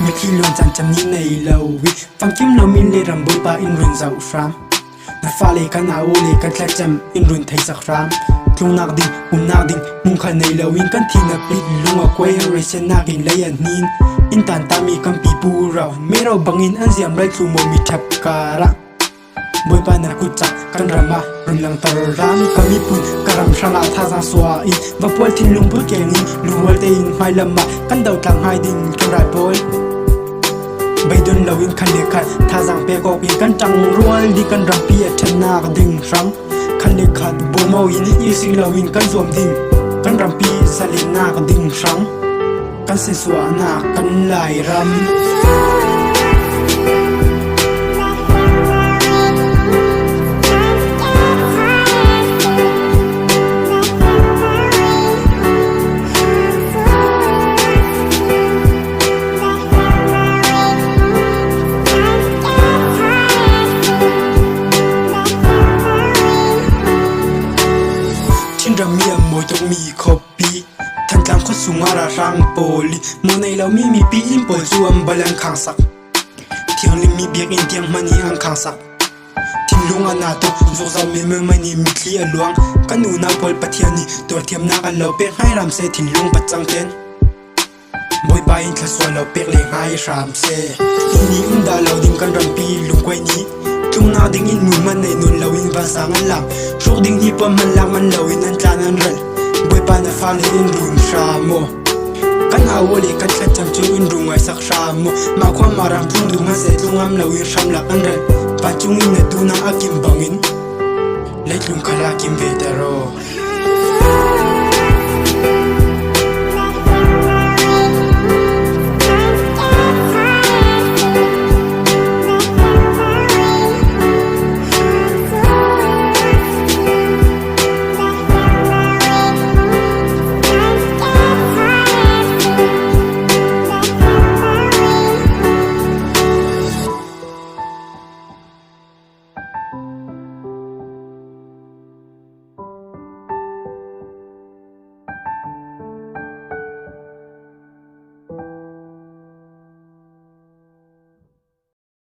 mi khi luôn chẳng chăm nhìn này lâu vì phăng kiếm lâu min lê rầm bôi ba in run dạo ram na pha lê kan áo lê kan thla chăm in run thấy sắc ram tlung nak ding mung khan này lâu in kan thi na pit lunga quay rồi sen nak in lay an nin in tan ta mi kan pi pu rau me rau bangin an ziam rai tlu mo mi thap kara bôi ba na ku chak kan rama run lang tar ram kami pun karam shala tha za swa in va pol thin lung pu ke ni luwal te in mai lama kan dau tlang hai din kan rai boy bay dun lâu in khăn lệ khát tha rằng pe gọc in căn trăng rual đi căn răng pia chân na cái đinh răng khăn lệ khát bồ màu in ít xí lâu in căn zoom đinh căn răng pia sa lên na cái đinh răng căn se xóa na căn lại ram Ramia moi tok mi copy than tlang kho sungara rang poli mo nei lo mi pi in pol chuam balang khang sak thiang lim mi biak in tiang mani ang khang sak tin lunga na to zo za me mani mi thli aluang kanu na pol pathiani to thiam na kan lo pe hai ram se tin lung pachang ten moi ba in thla so lo pe le hai ram se ni unda lo ding kan ram pi lung kwai ni tlung na ding in mun man nei nun lo in va sang an lam shok ding hi pa man lam an lo in an tlan an rel boi pa na fa le in run sha mo kan a wo le kan thla cham chu in rung ai sak sha mo ma khwa ma ram thung du ma se tlung am lo in sham lak an rel pa chung in na tu na akim bangin le tlung khala kim ve ta ro